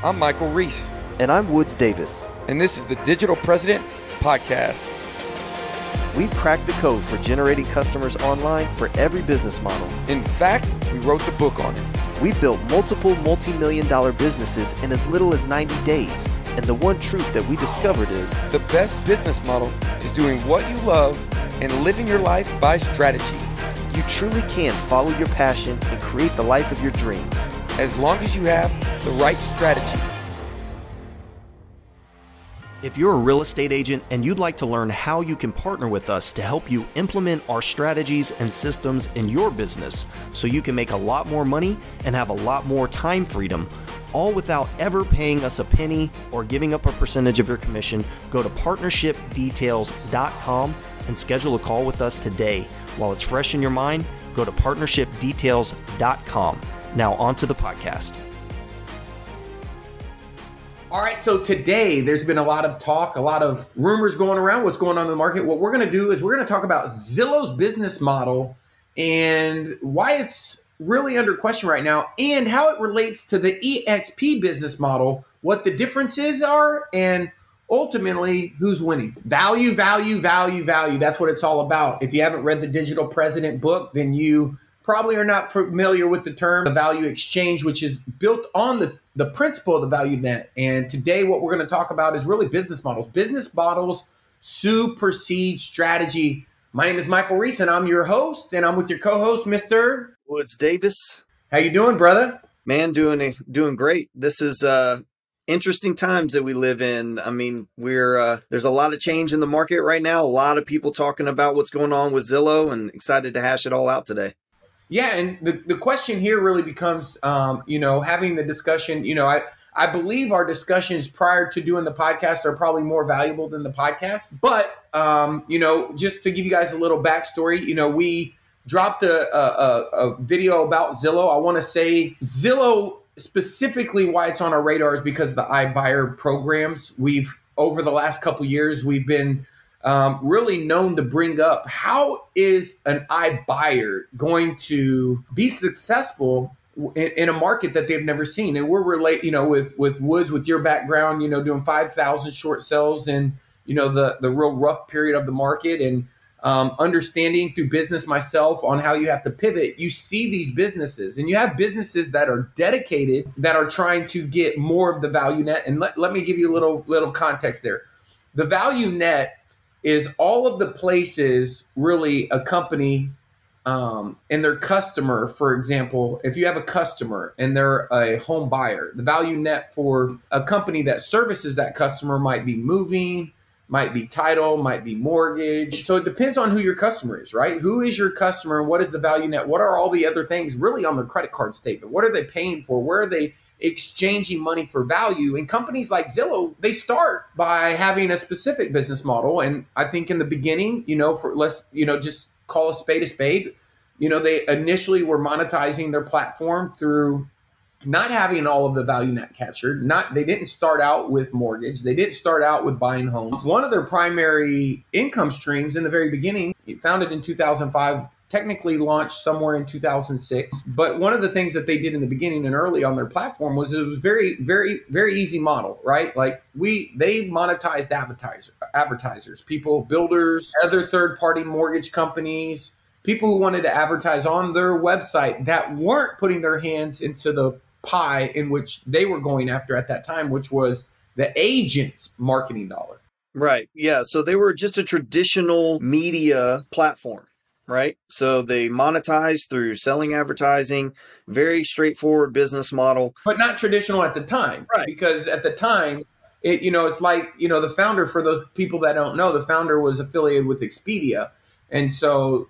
I'm Michael Reese. And I'm Woods Davis. And this is the Digital President Podcast. We've cracked the code for generating customers online for every business model. In fact, we wrote the book on it. We've built multiple multi-million-dollar businesses in as little as 90 days. And the one truth that we discovered is the best business model is doing what you love and living your life by strategy. You truly can follow your passion and create the life of your dreams, as long as you have the right strategy. If you're a real estate agent and you'd like to learn how you can partner with us to help you implement our strategies and systems in your business so you can make a lot more money and have a lot more time freedom, all without ever paying us a penny or giving up a percentage of your commission, go to partnershipdetails.com and schedule a call with us today. While it's fresh in your mind, go to partnershipdetails.com. Now on to the podcast. All right, so today there's been a lot of talk, a lot of rumors going around what's going on in the market. What we're going to do is we're going to talk about Zillow's business model and why it's really under question right now and how it relates to the EXP business model, what the differences are, and ultimately who's winning. Value, value, value, value. That's what it's all about. If you haven't read the Digital President book, then you probably are not familiar with the term the value exchange, which is built on the principle of the value net. And today what we're going to talk about is really business models. Business models supersede strategy. My name is Michael Reese, and I'm your host, and I'm with your co-host, Mr. Woods Davis. How you doing, brother? Man, doing great. This is interesting times that we live in. I mean, there's a lot of change in the market right now. A lot of people talking about what's going on with Zillow, and excited to hash it all out today. Yeah, and the question here really becomes, having the discussion. I believe our discussions prior to doing the podcast are probably more valuable than the podcast. But just to give you guys a little backstory, we dropped a video about Zillow. I want to say Zillow specifically why it's on our radar is because of the iBuyer programs. Over the last couple years, we've been really known to bring up how is an iBuyer going to be successful in a market that they've never seen. And we're with Woods, with your background, doing 5,000 short sales in, the real rough period of the market, and understanding through business myself on how you have to pivot. You see these businesses, and you have businesses that are dedicated, that are trying to get more of the value net. And let me give you a little context there. The value net is all of the places really a company and their customer. For example, if you have a customer and they're a home buyer, the value net for a company that services that customer might be moving, might be title, might be mortgage. So it depends on who your customer is, right? Who is your customer and what is the value net? What are all the other things really on their credit card statement? What are they paying for? Where are they exchanging money for value? And companies like Zillow, they start by having a specific business model. And I think in the beginning, just call a spade a spade. They initially were monetizing their platform through not having all of the value net captured. They didn't start out with mortgage. They didn't start out with buying homes. One of their primary income streams in the very beginning, founded in 2005, technically launched somewhere in 2006. But one of the things that they did in the beginning and early on their platform was it was very, very, very easy model, right? Like they monetized advertisers, people, builders, other third-party mortgage companies, people who wanted to advertise on their website that weren't putting their hands into the pie in which they were going after at that time, which was the agent's marketing dollar. Right. Yeah. So they were just a traditional media platform, right? So they monetize through selling advertising, very straightforward business model. But not traditional at the time, right? Because at the time, it's like, the founder, for those people that don't know, the founder was affiliated with Expedia. And so,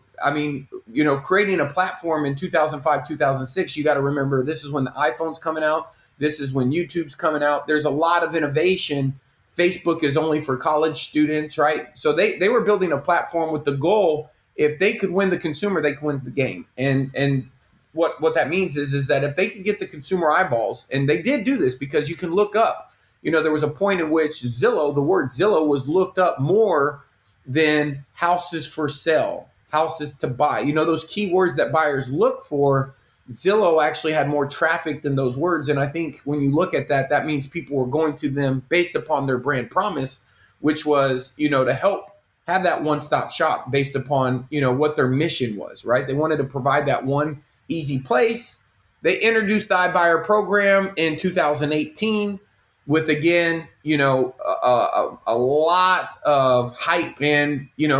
creating a platform in 2005, 2006, you got to remember, this is when the iPhone's coming out. This is when YouTube's coming out. There's a lot of innovation. Facebook is only for college students, right? So they were building a platform with the goal, if they could win the consumer, they could win the game. And what that means is that if they could get the consumer eyeballs, and they did do this because you can look up, there was a point in which the word Zillow was looked up more than houses for sale, houses to buy. Those keywords that buyers look for, Zillow actually had more traffic than those words. And I think when you look at that, that means people were going to them based upon their brand promise, which was, to help have that one-stop shop based upon, what their mission was, right? They wanted to provide that one easy place. They introduced the iBuyer program in 2018 with, again, a lot of hype and, and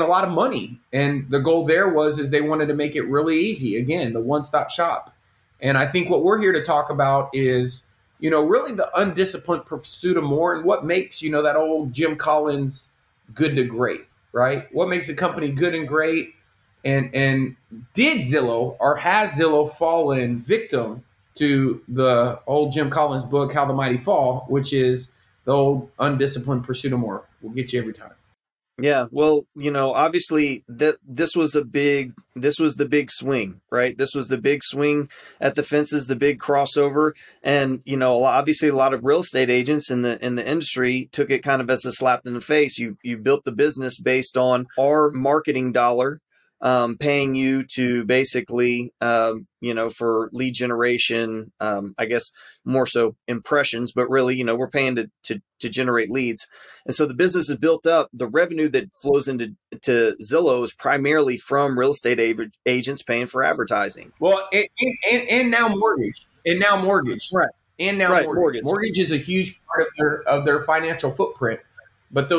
a lot of money. And the goal there is they wanted to make it really easy. Again, the one-stop shop. And I think what we're here to talk about is, really the undisciplined pursuit of more and what makes, that old Jim Collins good to great, right? What makes a company good and great? And did Zillow or has Zillow fallen victim to the old Jim Collins book, How the Mighty Fall, which is the old undisciplined pursuit of more? Will get you every time. Yeah, well, obviously this was the big swing, right? This was the big swing at the fences, the big crossover, and obviously a lot of real estate agents in the industry took it kind of as a slap in the face. You built the business based on our marketing dollar, paying you to basically, for lead generation, I guess more so impressions, but really, we're paying to generate leads. And so the business is built up. The revenue that flows into Zillow is primarily from real estate agents paying for advertising. Well, and now mortgage. Right. And now mortgage. Mortgage is a huge part of their financial footprint. But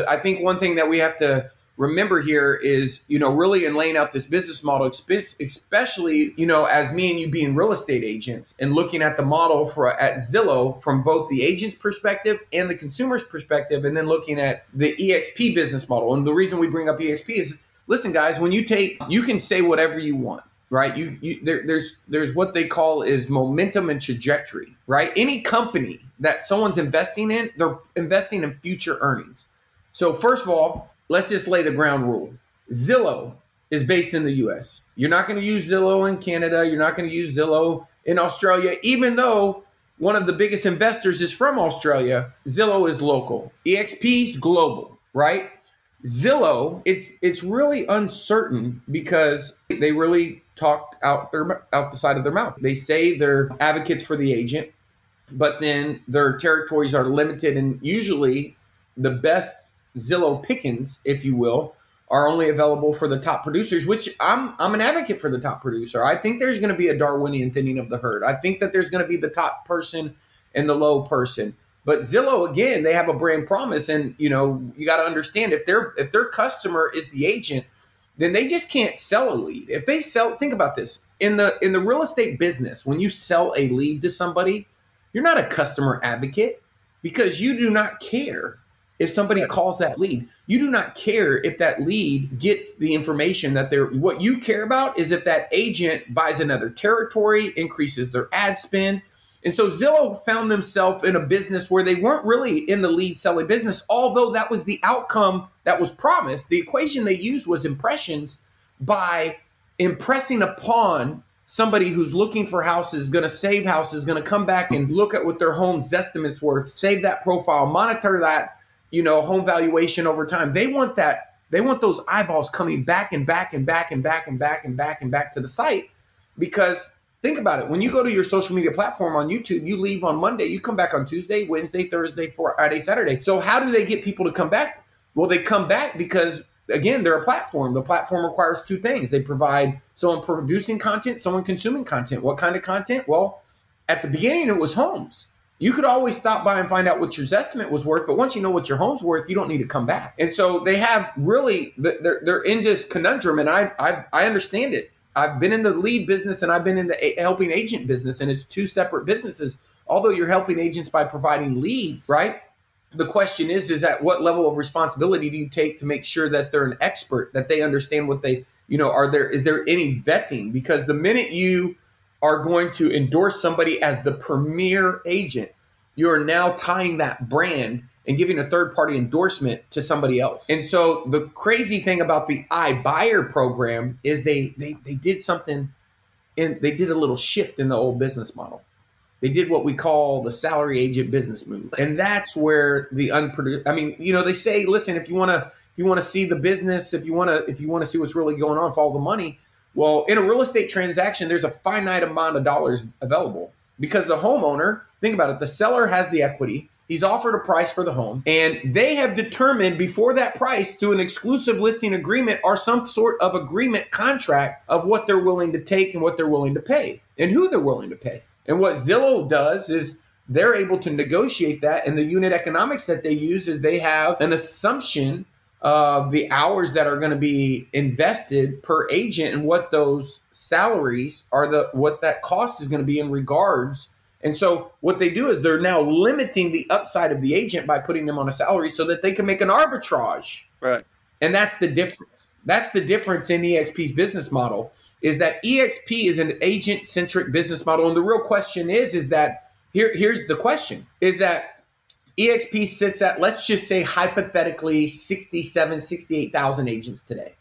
I think one thing that we have to remember here is, really in laying out this business model, especially, as me and you being real estate agents and looking at the model at Zillow from both the agent's perspective and the consumer's perspective, and then looking at the EXP business model. And the reason we bring up EXP is, listen, guys, when you can say whatever you want, right? There's what they call is momentum and trajectory, right? Any company that someone's investing in, they're investing in future earnings. So first of all, let's just lay the ground rule. Zillow is based in the US. You're not going to use Zillow in Canada. You're not going to use Zillow in Australia, even though one of the biggest investors is from Australia. Zillow is local. EXP's global, right? Zillow, it's really uncertain because they really talk out the side of their mouth. They say they're advocates for the agent, but then their territories are limited, and usually the best Zillow pickings, if you will, are only available for the top producers, which I'm an advocate for the top producer. I think there's going to be a Darwinian thinning of the herd. I think that there's going to be the top person and the low person. But Zillow, again, they have a brand promise, and you got to understand if their customer is the agent, then they just can't sell a lead. If they sell, think about this. In the real estate business, when you sell a lead to somebody, you're not a customer advocate because you do not care if somebody calls that lead. You do not care if that lead gets the information that what you care about is if that agent buys another territory, increases their ad spend. And so Zillow found themselves in a business where they weren't really in the lead selling business, although that was the outcome that was promised. The equation they used was impressions. By impressing upon somebody who's looking for houses, going to save houses, going to come back and look at what their home's estimate's worth, save that profile, monitor that, home valuation over time. They want that. They want those eyeballs coming back and back and back and back and back and back and back to the site. Because think about it. When you go to your social media platform on YouTube, you leave on Monday, you come back on Tuesday, Wednesday, Thursday, Friday, Saturday. So how do they get people to come back? Well, they come back because, again, they're a platform. The platform requires two things. They provide someone producing content, someone consuming content. What kind of content? Well, at the beginning, it was homes. You could always stop by and find out what your estimate was worth, but once you know what your home's worth, you don't need to come back. And so they have really, they're in this conundrum, and I understand it. I've been in the lead business and I've been in the helping agent business, and it's two separate businesses. Although you're helping agents by providing leads, right? The question is at what level of responsibility do you take to make sure that they're an expert, that they understand what they, is there any vetting? Because the minute you are going to endorse somebody as the premier agent, you are now tying that brand and giving a third-party endorsement to somebody else. And so the crazy thing about the iBuyer program is they did something, and they did a little shift in the old business model. They did what we call the salary agent business move. And that's where the they say, listen, if you want to see the business, if you want to see what's really going on, follow the money. Well, in a real estate transaction, there's a finite amount of dollars available because the homeowner, think about it, the seller has the equity. He's offered a price for the home, and they have determined before that price through an exclusive listing agreement or some sort of agreement contract of what they're willing to take and what they're willing to pay and who they're willing to pay. And what Zillow does is they're able to negotiate that. And the unit economics that they use is they have an assumption of the hours that are going to be invested per agent and what those salaries are, what that cost is going to be in regards. And so what they do is they're now limiting the upside of the agent by putting them on a salary so that they can make an arbitrage. Right. And that's the difference. That's the difference in EXP's business model, is that EXP is an agent-centric business model. And the real question is that here's the question, is that EXP sits at, let's just say hypothetically, 68,000 agents today.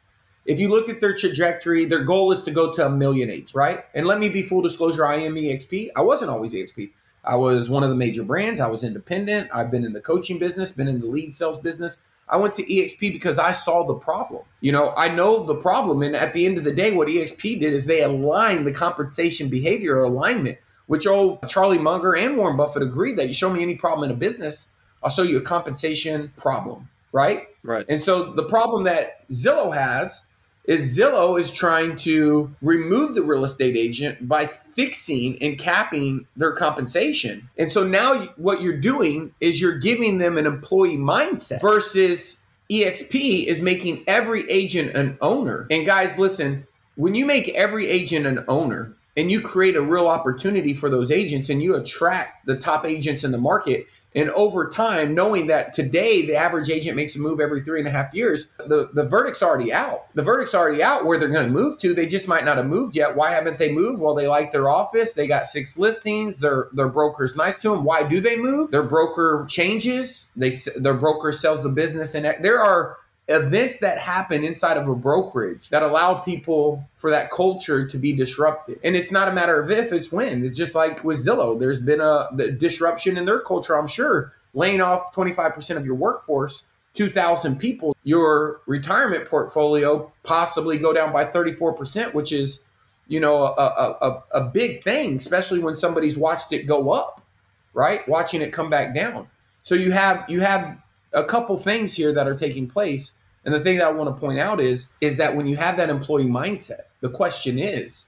If you look at their trajectory, their goal is to go to 1 million agents, right? And let me be full disclosure, I am EXP. I wasn't always EXP. I was one of the major brands. I was independent. I've been in the coaching business, been in the lead sales business. I went to EXP because I saw the problem. I know the problem. And at the end of the day, what EXP did is they aligned the compensation behavior alignment, which Charlie Munger and Warren Buffett agreed that you show me any problem in a business, I'll show you a compensation problem, right? Right. And so the problem that Zillow has is Zillow is trying to remove the real estate agent by fixing and capping their compensation. And so now what you're doing is you're giving them an employee mindset versus EXP is making every agent an owner. And guys, listen, when you make every agent an owner and you create a real opportunity for those agents and you attract the top agents in the market, and over time, knowing that today the average agent makes a move every 3.5 years, the verdict's already out. The verdict's already out where they're going to move to. They just might not have moved yet. Why haven't they moved? Well, they like their office. They got 6 listings. Their broker's nice to them. Why do they move? Their broker changes. Their broker sells the business. And there are events that happen inside of a brokerage that allow people for that culture to be disrupted. And it's not a matter of if, it's when. It's just like with Zillow. There's been the disruption in their culture, I'm sure. Laying off 25% of your workforce, 2,000 people, your retirement portfolio possibly go down by 34%, which is, a big thing, especially when somebody's watched it go up, right? Watching it come back down. So you have a couple things here that are taking place. And the thing that I want to point out is that when you have that employee mindset, the question is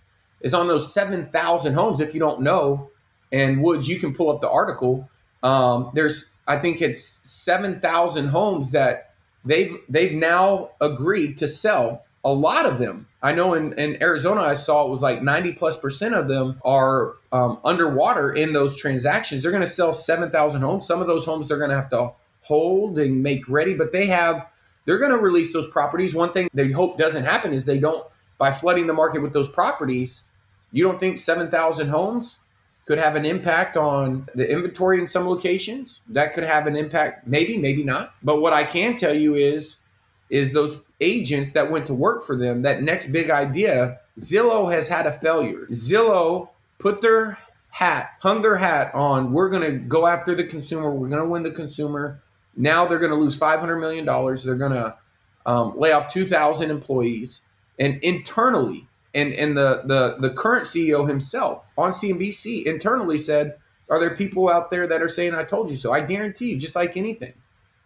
on those 7,000 homes, if you don't know, and Woods, you can pull up the article, I think it's 7,000 homes that they've now agreed to sell. A lot of them, I know in Arizona, I saw it was like 90+% of them are underwater in those transactions. They're going to sell 7,000 homes. Some of those homes they're going to have to hold and make ready, but they're going to release those properties. One thing they hope doesn't happen is by flooding the market with those properties, you don't think 7,000 homes could have an impact on the inventory in some locations? That could have an impact, maybe not. But what I can tell you is those agents that went to work for them, that next big idea, Zillow has had a failure. Zillow hung their hat on, we're going to go after the consumer. We're going to win the consumer. Now they're going to lose $500 million. They're going to lay off 2,000 employees. And internally, and the current CEO himself on CNBC internally said, are there people out there that are saying, I told you so? I guarantee you, just like anything,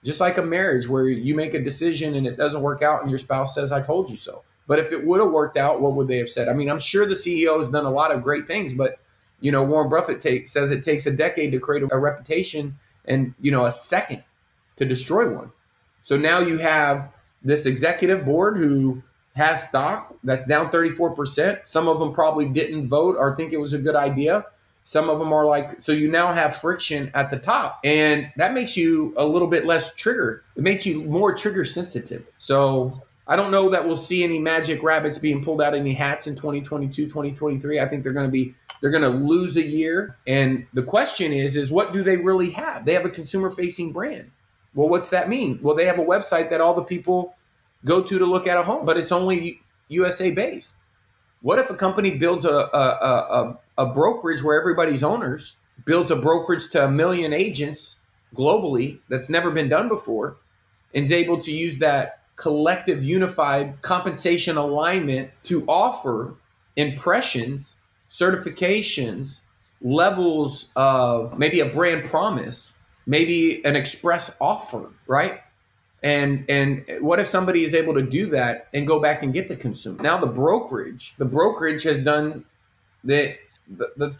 just like a marriage where you make a decision and it doesn't work out and your spouse says, I told you so. But if it would have worked out, what would they have said? I mean, I'm sure the CEO has done a lot of great things, but Warren Buffett says it takes a decade to create a reputation and, a second to destroy one. So now you have this executive board who has stock that's down 34%. Some of them probably didn't vote or think it was a good idea. Some of them are like, so you now have friction at the top, and that makes you a little bit less trigger. It makes you more trigger sensitive. So I don't know that we'll see any magic rabbits being pulled out of any hats in 2022, 2023. I think they're going to lose a year. And the question is what do they really have? They have a consumer facing brand. Well, what's that mean? Well, they have a website that all the people go to look at a home, but it's only USA based. What if a company builds a brokerage where everybody's owners, builds a brokerage to 1 million agents globally that's never been done before, and is able to use that collective unified compensation alignment to offer impressions, certifications, levels of maybe a brand promise, maybe an express offer, right? And what if somebody is able to do that and go back and get the consumer? Now the brokerage has done the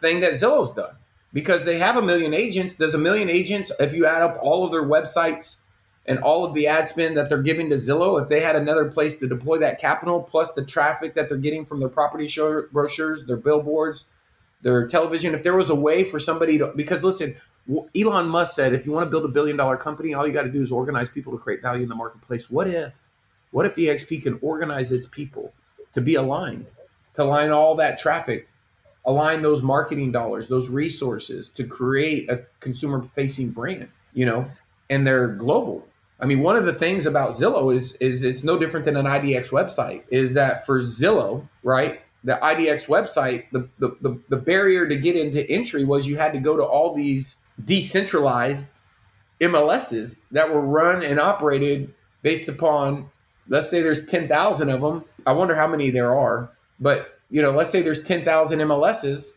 thing that Zillow's done, because they have 1 million agents. Does 1 million agents, if you add up all of their websites and all of the ad spend that they're giving to Zillow, if they had another place to deploy that capital, plus the traffic that they're getting from their property show brochures, their billboards, their television, if there was a way for somebody to, because listen, Elon Musk said, if you want to build $1 billion company, all you got to do is organize people to create value in the marketplace. What if EXP can organize its people to be aligned, to align all that traffic, align those marketing dollars, those resources to create a consumer-facing brand, and they're global. I mean, one of the things about Zillow is it's no different than an IDX website, is that for Zillow, right, the IDX website, the barrier to get into entry was you had to go to all these decentralized MLSs that were run and operated based upon, let's say there's 10,000 of them. I wonder how many there are, but let's say there's 10,000 MLSs.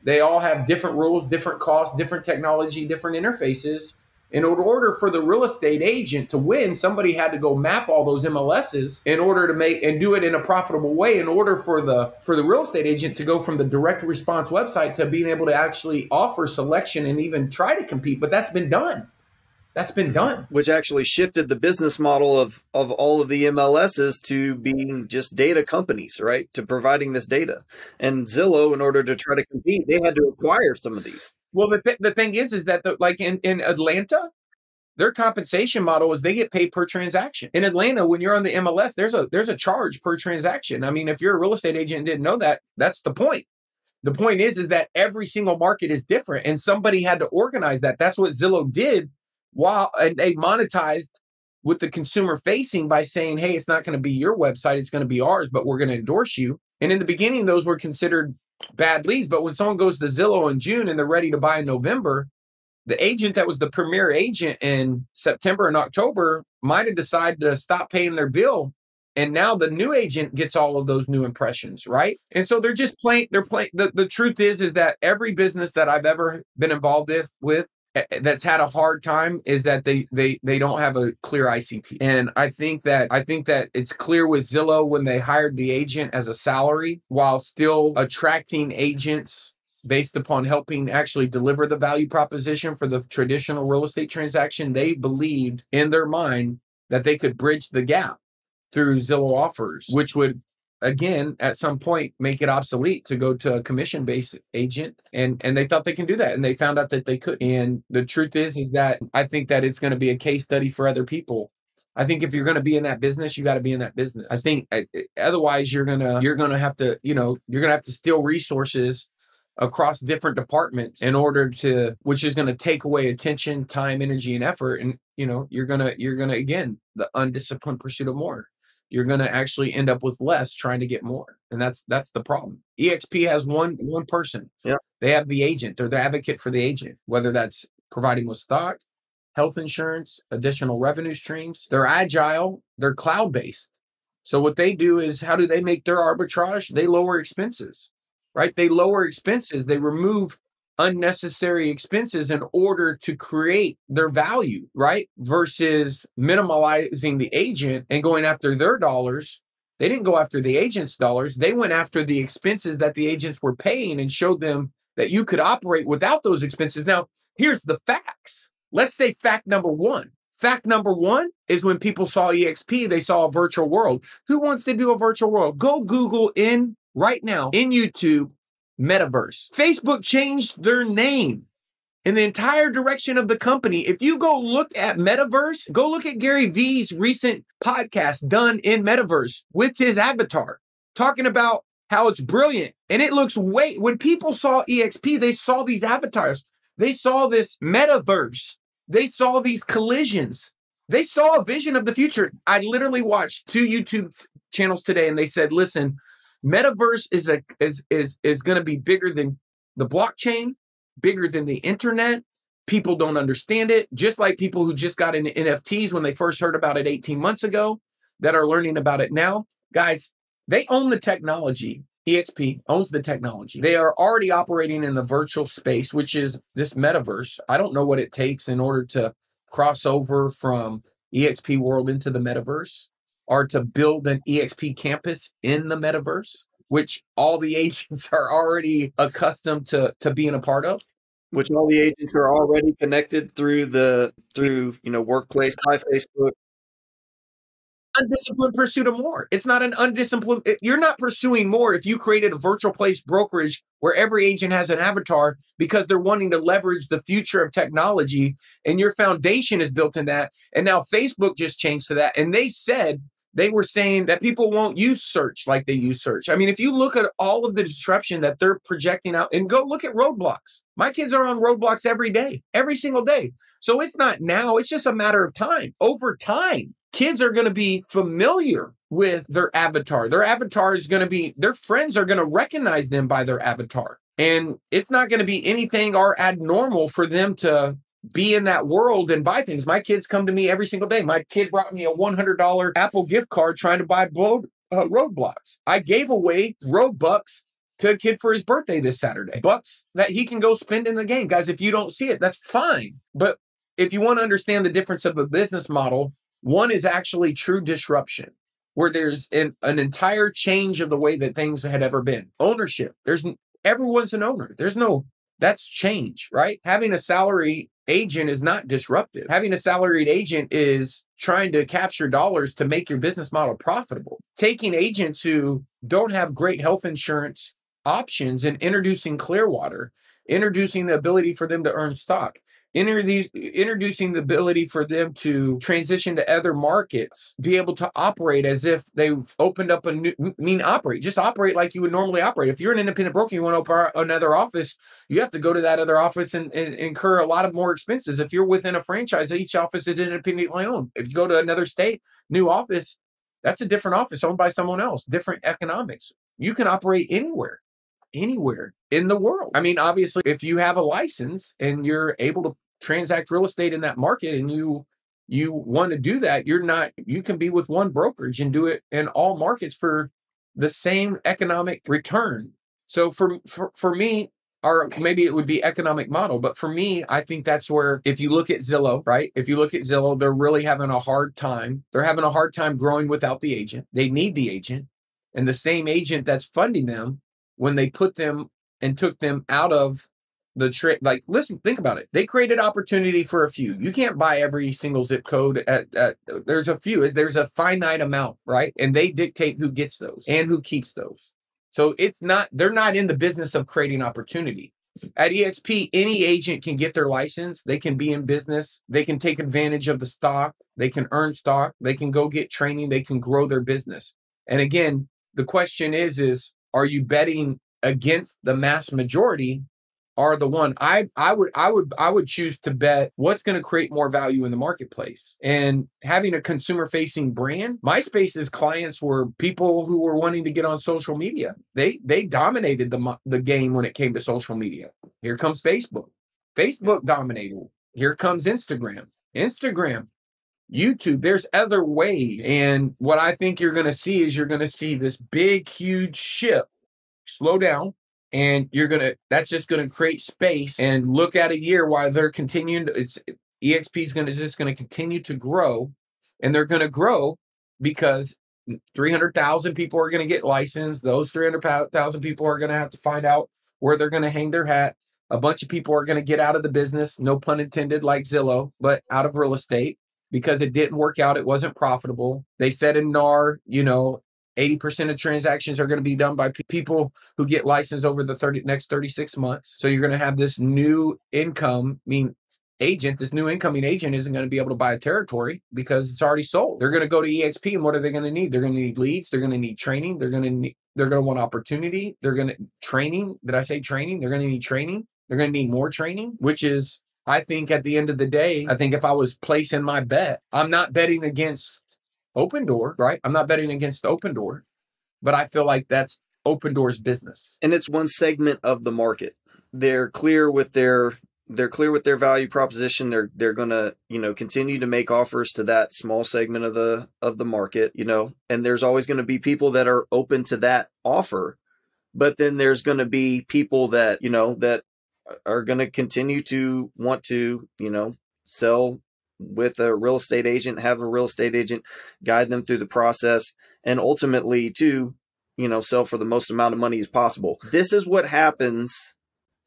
They all have different rules, different costs, different technology, different interfaces. In order for the real estate agent to win, somebody had to go map all those MLSs in order to make and do it in a profitable way. In order for the real estate agent to go from the direct response website to being able to actually offer selection and even try to compete. But that's been done. Which actually shifted the business model of all of the MLSs to being just data companies, right? To providing this data. And Zillow, in order to try to compete, they had to acquire some of these. Well, the thing is that like in Atlanta, their compensation model is they get paid per transaction. In Atlanta, when you're on the MLS, there's a charge per transaction. I mean, if you're a real estate agent and didn't know that, that's the point. The point is that every single market is different, and somebody had to organize that. That's what Zillow did, and they monetized with the consumer facing by saying, hey, it's not going to be your website, it's going to be ours, but we're going to endorse you. And in the beginning, those were considered bad leads. But when someone goes to Zillow in June and they're ready to buy in November, the agent that was the premier agent in September and October might have decided to stop paying their bill. And now the new agent gets all of those new impressions, right? And so they're just playing. The truth is that every business that I've ever been involved with that's had a hard time is that they don't have a clear ICP. And I think that it's clear with Zillow when they hired the agent as a salary while still attracting agents based upon helping actually deliver the value proposition for the traditional real estate transaction. They believed in their mind that they could bridge the gap through Zillow offers, which would, again, at some point make it obsolete to go to a commission-based agent. And they thought they can do that. And they found out that they could. And the truth is that I think that it's going to be a case study for other people. I think if you're going to be in that business, you got to be in that business. I think otherwise you're going to have to steal resources across different departments in order to, which is going to take away attention, time, energy, and effort. And, you're going to, again, the undisciplined pursuit of more. You're going to actually end up with less trying to get more. And that's the problem. EXP has one person. Yeah. They have the agent. They're the advocate for the agent, whether that's providing with stock, health insurance, additional revenue streams. They're agile. They're cloud-based. So what they do is, how do they make their arbitrage? They lower expenses, right? They lower expenses. They remove unnecessary expenses in order to create their value, right? Versus minimalizing the agent and going after their dollars. They didn't go after the agent's dollars. They went after the expenses that the agents were paying and showed them that you could operate without those expenses. Now, here's the facts. Let's say fact number one. Fact number one is when people saw EXP, they saw a virtual world. Who wants to do a virtual world? Go Google right now in YouTube, metaverse. Facebook changed their name in the entire direction of the company. If you go look at metaverse, go look at Gary Vee's recent podcast done in metaverse with his avatar, talking about how it's brilliant. And it looks when people saw EXP, they saw these avatars. They saw this metaverse. They saw these collisions. They saw a vision of the future. I literally watched 2 YouTube channels today, and they said, listen, metaverse is going to be bigger than the blockchain, bigger than the internet. People don't understand it. Just like people who just got into NFTs when they first heard about it 18 months ago. that are learning about it now, guys, they own the technology. EXP owns the technology. They are already operating in the virtual space, which is this metaverse. I don't know what it takes in order to cross over from EXP world into the metaverse, or to build an EXP campus in the metaverse, which all the agents are already accustomed to being a part of. Which all the agents are already connected through Workplace by Facebook. Undisciplined pursuit of more. It's not an undisciplined. You're not pursuing more if you created a virtual place brokerage where every agent has an avatar because they're wanting to leverage the future of technology, and your foundation is built in that. And now Facebook just changed to that. And they were saying that people won't use search like they use search. I mean, if you look at all of the disruption that they're projecting out, and go look at Roadblocks. My kids are on Roadblocks every day, every single day. So it's not now, it's just a matter of time. Over time, kids are going to be familiar with their avatar. Their avatar is going to be, their friends are going to recognize them by their avatar. And it's not going to be anything or abnormal for them to be in that world and buy things. My kids come to me every single day. My kid brought me a $100 Apple gift card trying to buy Roadblocks. I gave away Roadbucks to a kid for his birthday this Saturday. Bucks that he can go spend in the game. Guys, if you don't see it, that's fine. But if you want to understand the difference of a business model, one is actually true disruption, where there's an entire change of the way that things had ever been. Ownership. Everyone's an owner. That's change, right? Having a salary agent is not disruptive. Having a salaried agent is trying to capture dollars to make your business model profitable. Taking agents who don't have great health insurance options and introducing Clearwater, introducing the ability for them to earn stock, introducing the ability for them to transition to other markets, be able to operate as if they've opened up just operate like you would normally operate. If you're an independent broker, you want to open another office, you have to go to that other office and incur a lot of more expenses. If you're within a franchise, each office is independently owned. If you go to another state, new office, that's a different office owned by someone else, different economics. You can operate anywhere in the world. I mean, obviously, if you have a license and you're able to transact real estate in that market and you want to do that, you can be with one brokerage and do it in all markets for the same economic return. So for me, or maybe it would be economic model, but for me, I think that's where, if you look at Zillow, right? If you look at Zillow, they're really having a hard time. They're having a hard time growing without the agent. They need the agent, and the same agent that's funding them, when they put them and took them out of the trade, like, listen, think about it. They created opportunity for a few. You can't buy every single zip code there's a few, there's a finite amount, right? And they dictate who gets those and who keeps those. So they're not in the business of creating opportunity. At EXP, any agent can get their license. They can be in business. They can take advantage of the stock. They can earn stock. They can go get training. They can grow their business. And again, the question is, are you betting against the mass majority, or the one? I would choose to bet what's going to create more value in the marketplace. And having a consumer facing brand, MySpace's clients were people who were wanting to get on social media. They dominated the game when it came to social media. Here comes Facebook. Facebook dominated. Here comes Instagram. YouTube. There's other ways. And what I think you're going to see is this big, huge ship slow down, and that's just going to create space. And look at a year while they're continuing EXP is just going to continue to grow, and they're going to grow because 300,000 people are going to get licensed. Those 300,000 people are going to have to find out where they're going to hang their hat. A bunch of people are going to get out of the business, no pun intended, like Zillow, but out of real estate, because it didn't work out. It wasn't profitable. They said in NAR, 80% of transactions are going to be done by people who get licensed over the next 36 months. So you're going to have this new income, this new incoming agent isn't going to be able to buy a territory because it's already sold. They're going to go to EXP, and what are they going to need? They're going to need leads. They're going to need training. They're going to want opportunity. They're going to training. Did I say training? They're going to need training. They're going to need more training, which is, I think at the end of the day, I think if I was placing my bet, I'm not betting against Open Door, right? I'm not betting against Open Door, but I feel like that's Open Door's business. And it's one segment of the market. They're clear with their they're clear with their value proposition. They're going to, continue to make offers to that small segment of the market, and there's always going to be people that are open to that offer. But then there's going to be people that, that are going to continue to want to, sell with a real estate agent, have a real estate agent guide them through the process, and ultimately to, sell for the most amount of money as possible. This is what happens.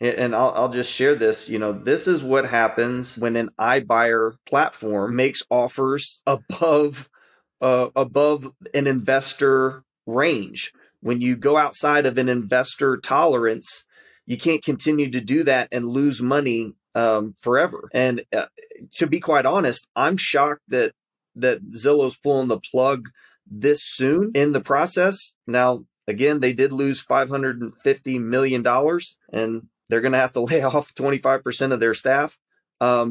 And I'll just share this, this is what happens when an iBuyer platform makes offers above an investor range. When you go outside of an investor tolerance, you can't continue to do that and lose money forever. And to be quite honest, I'm shocked that Zillow's pulling the plug this soon in the process. Now, again, they did lose $550 million, and they're going to have to lay off 25% of their staff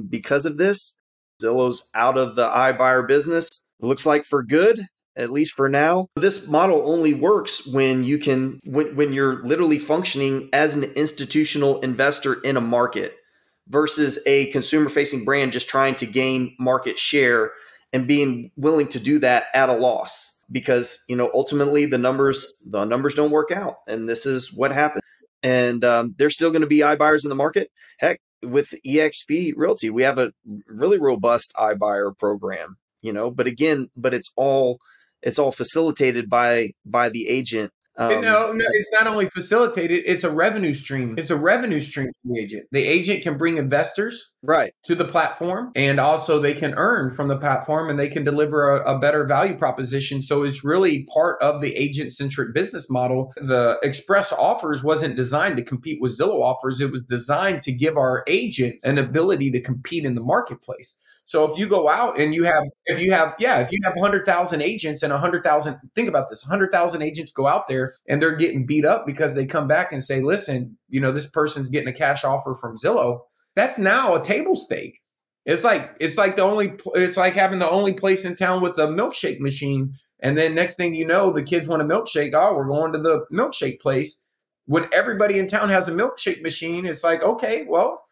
because of this. Zillow's out of the iBuyer business. It looks like for good, at least for now. This model only works when you're literally functioning as an institutional investor in a market versus a consumer-facing brand just trying to gain market share and being willing to do that at a loss, because ultimately the numbers don't work out, and this is what happens. And there's still going to be iBuyers in the market. Heck, with EXP Realty, we have a really robust iBuyer program, but it's all facilitated by the agent. No, it's not only facilitated, it's a revenue stream. It's a revenue stream for the agent. The agent can bring investors to the platform, and also they can earn from the platform, and they can deliver a better value proposition. So it's really part of the agent-centric business model. The Express offers wasn't designed to compete with Zillow offers. It was designed to give our agents an ability to compete in the marketplace. So if you go out and if you have 100,000 agents and 100,000, think about this, 100,000 agents go out there and they're getting beat up because they come back and say, listen, this person's getting a cash offer from Zillow. That's now a table stake. It's like having the only place in town with a milkshake machine. And then next thing you know, the kids want a milkshake. Oh, we're going to the milkshake place. When everybody in town has a milkshake machine, it's like, okay, well,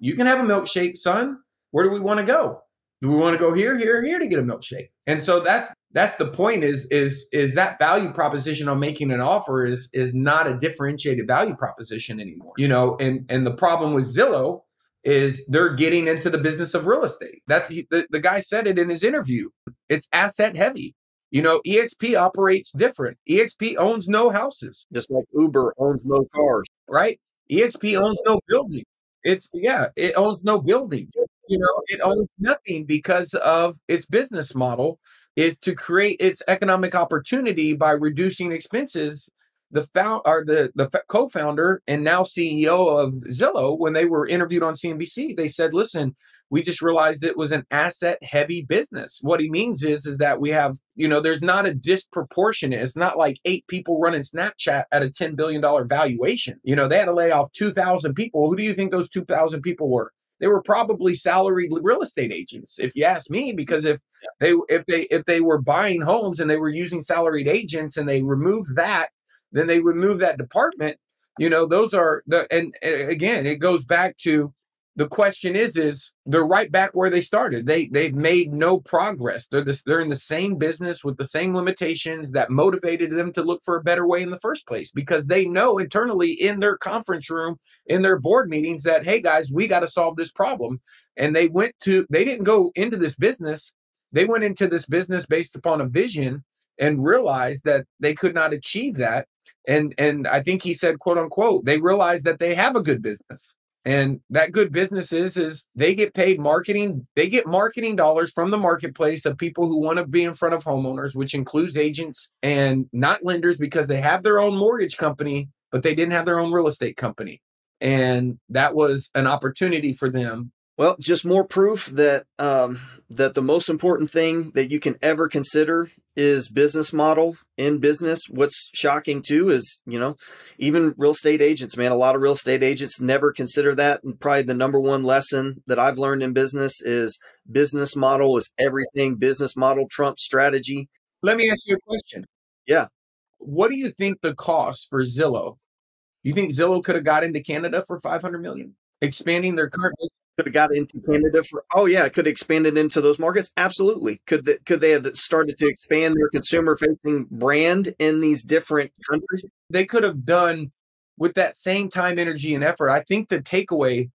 you can have a milkshake, son. Where do we want to go? Do we want to go here, here, here to get a milkshake? And so that's the point is that value proposition on making an offer is not a differentiated value proposition anymore. And the problem with Zillow is they're getting into the business of real estate. That's the guy said it in his interview. It's asset heavy. EXP operates different. EXP owns no houses. Just like Uber owns no cars. Right? EXP owns no building. It owns no building. It owns nothing because of its business model is to create its economic opportunity by reducing expenses. The co-founder and now CEO of Zillow, when they were interviewed on CNBC, they said, listen, we just realized it was an asset heavy business. What he means is that we have, there's not a disproportionate. It's not like 8 people running Snapchat at a $10 billion valuation. They had to lay off 2,000 people. Who do you think those 2,000 people were? They were probably salaried real estate agents, if you ask me, because if they were buying homes and they were using salaried agents and they removed that, then they remove that department. Those are and again, it goes back to the question is they're right back where they started. They've made no progress. They're in the same business with the same limitations that motivated them to look for a better way in the first place, because they know internally in their conference room, in their board meetings that, hey guys, we got to solve this problem. And they didn't go into this business. They went into this business based upon a vision and realized that they could not achieve that. And I think he said, quote unquote, they realized that they have a good business. And that good business is they get paid marketing. They get marketing dollars from the marketplace of people who want to be in front of homeowners, which includes agents and not lenders, because they have their own mortgage company, but they didn't have their own real estate company. And that was an opportunity for them. Well, just more proof that that the most important thing that you can ever consider is business model in business. What's shocking too is, even real estate agents, man, a lot of real estate agents never consider that. And probably the number one lesson that I've learned in business is business model is everything. Business model trumps strategy. Let me ask you a question. Yeah. What do you think the cost for Zillow? You think Zillow could have got into Canada for $500 million? expanding their current business. Could have got into Canada for, oh yeah, could have expanded into those markets. Absolutely. Could they have started to expand their consumer facing brand in these different countries? They could have done with that same time, energy, and effort. I think the takeaway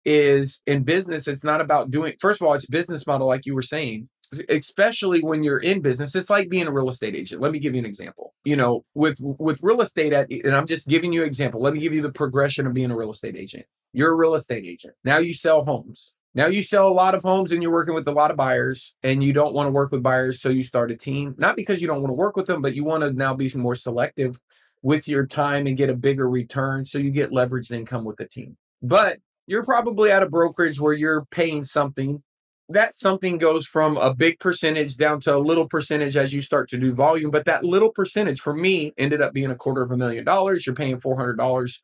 is in business, it's not about doing, first of all, it's business model, like you were saying, especially when you're in business. It's like being a real estate agent. Let me give you an example. With real estate, and I'm just giving you an example. Let me give you the progression of being a real estate agent. You're a real estate agent. Now you sell homes. Now you sell a lot of homes and you're working with a lot of buyers, and you don't want to work with buyers. So you start a team, not because you don't want to work with them, but you want to now be more selective with your time and get a bigger return. So you get leveraged income with the team. But you're probably at a brokerage where you're paying something. That something goes from a big percentage down to a little percentage as you start to do volume. But that little percentage for me ended up being $250,000. You're paying $400,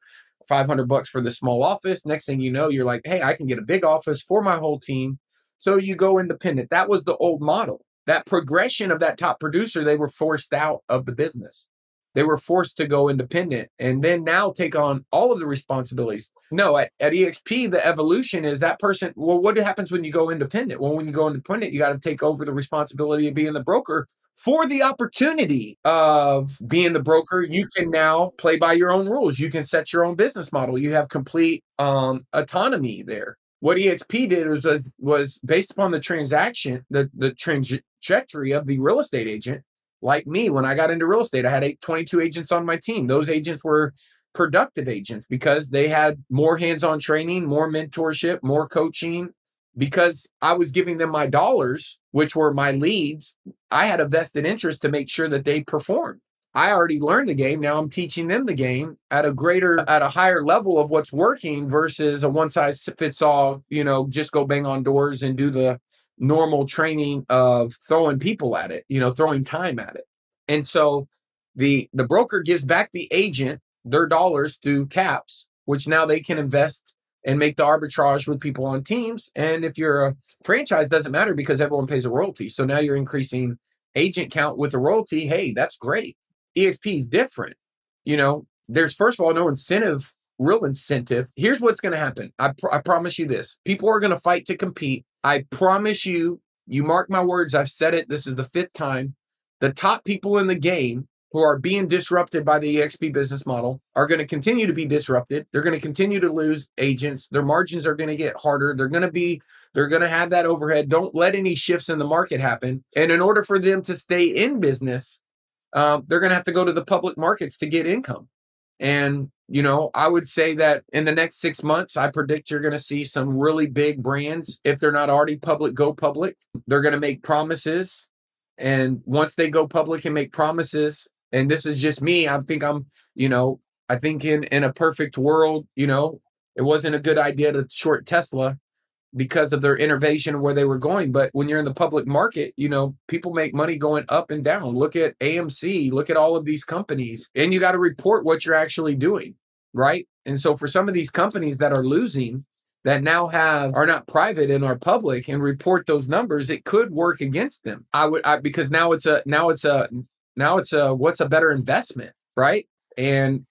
$500 for the small office. Next thing you know, you're like, hey, I can get a big office for my whole team. So you go independent. That was the old model. That progression of that top producer, they were forced out of the business. They were forced to go independent and then now take on all of the responsibilities. No, at EXP, the evolution is that person. Well, what happens when you go independent? Well, when you go independent, you got to take over the responsibility of being the broker. For the opportunity of being the broker, you can now play by your own rules. You can set your own business model. You have complete autonomy there. What EXP did was based upon the transaction, the trajectory of the real estate agent. Like me, when I got into real estate, I had 22 agents on my team. Those agents were productive agents because they had more hands-on training, more mentorship, more coaching. Because I was giving them my dollars, which were my leads, I had a vested interest to make sure that they performed. I already learned the game. Now I'm teaching them the game at a higher level of what's working versus a one size fits all, just go bang on doors and do the normal training of throwing people at it, throwing time at it. And so the broker gives back the agent their dollars through caps, which now they can invest and make the arbitrage with people on teams. And if you're a franchise, doesn't matter because everyone pays a royalty. So now you're increasing agent count with a royalty. Hey, that's great. EXP is different. There's, first of all, no incentive, real incentive. Here's what's going to happen. I promise you this. People are going to fight to compete. I promise you, you mark my words. I've said it. This is the 5th time. The top people in the game who are being disrupted by the EXP business model are going to continue to be disrupted. They're going to continue to lose agents. Their margins are going to get harder. They're going to have that overhead. Don't let any shifts in the market happen. And in order for them to stay in business, they're going to have to go to the public markets to get income. And, I would say that in the next 6 months, I predict you're going to see some really big brands. If they're not already public, go public. They're going to make promises. And once they go public and make promises, and this is just me, I think in a perfect world, it wasn't a good idea to short Tesla because of their innovation and where they were going. But when you're in the public market, people make money going up and down. Look at AMC, look at all of these companies, and you got to report what you're actually doing, right? And so for some of these companies that are losing, that now are not private and are public and report those numbers, it could work against them. Because now it's a what's a better investment, right? And,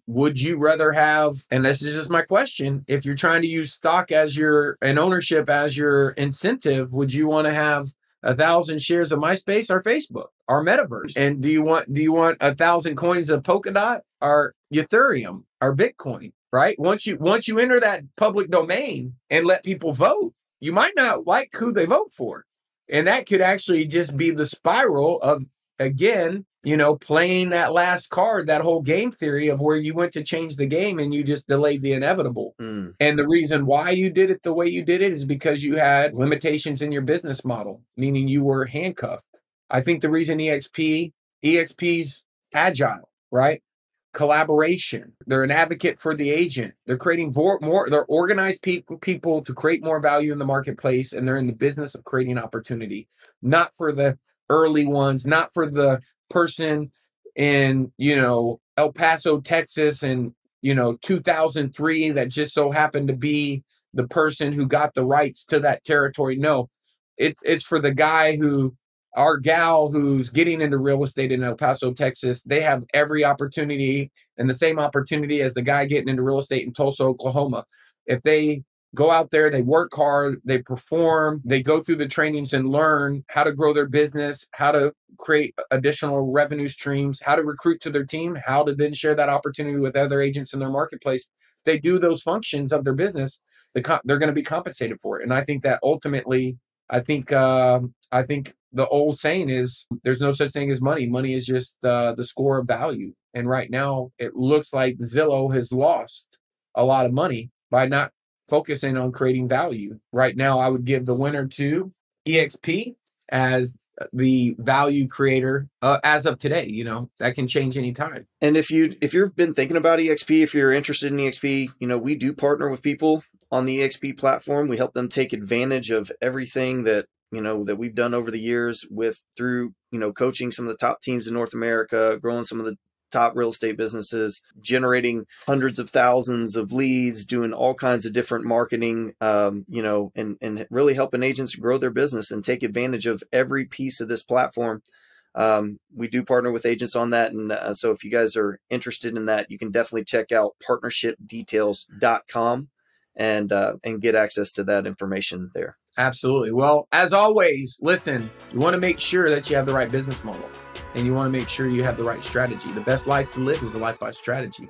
would you rather have, and this is just my question, if you're trying to use stock and ownership as your incentive, would you want to have 1,000 shares of MySpace or Facebook or Metaverse? And do you want 1,000 coins of Polkadot or Ethereum or Bitcoin, right? Once you enter that public domain and let people vote, you might not like who they vote for. And that could actually just be the spiral of, again, playing that last card, that whole game theory of where you went to change the game and you just delayed the inevitable. And the reason why you did it the way you did it is because you had limitations in your business model, meaning you were handcuffed. I think the reason EXP's agile, right? Collaboration. They're an advocate for the agent. They're creating more. They're organized people to create more value in the marketplace, and they're in the business of creating opportunity, not for the early ones, not for the person in El Paso, Texas, in 2003 that just so happened to be the person who got the rights to that territory. No, it's for the guy our gal who's getting into real estate in El Paso, Texas. They have every opportunity and the same opportunity as the guy getting into real estate in Tulsa, Oklahoma. if they go out there, they work hard, they perform, they go through the trainings and learn how to grow their business, how to create additional revenue streams, how to recruit to their team, how to then share that opportunity with other agents in their marketplace. If they do those functions of their business, they're going to be compensated for it. And I think that ultimately, I think the old saying is there's no such thing as money. Money is just the score of value. And right now, it looks like Zillow has lost a lot of money by not focusing on creating value. Right now, I would give the winner to EXP as the value creator as of today. You know, that can change anytime. And if you've been thinking about EXP, if you're interested in EXP, you know, we do partner with people on the EXP platform. We help them take advantage of everything that, you know, that we've done over the years through, you know, coaching some of the top teams in North America, growing some of the top real estate businesses, generating hundreds of thousands of leads, doing all kinds of different marketing, you know, and really helping agents grow their business and take advantage of every piece of this platform. We do partner with agents on that. And so if you guys are interested in that, you can definitely check out partnershipdetails.com and get access to that information there. Absolutely. Well, as always, listen, you want to make sure that you have the right business model and you want to make sure you have the right strategy. The best life to live is a life by strategy.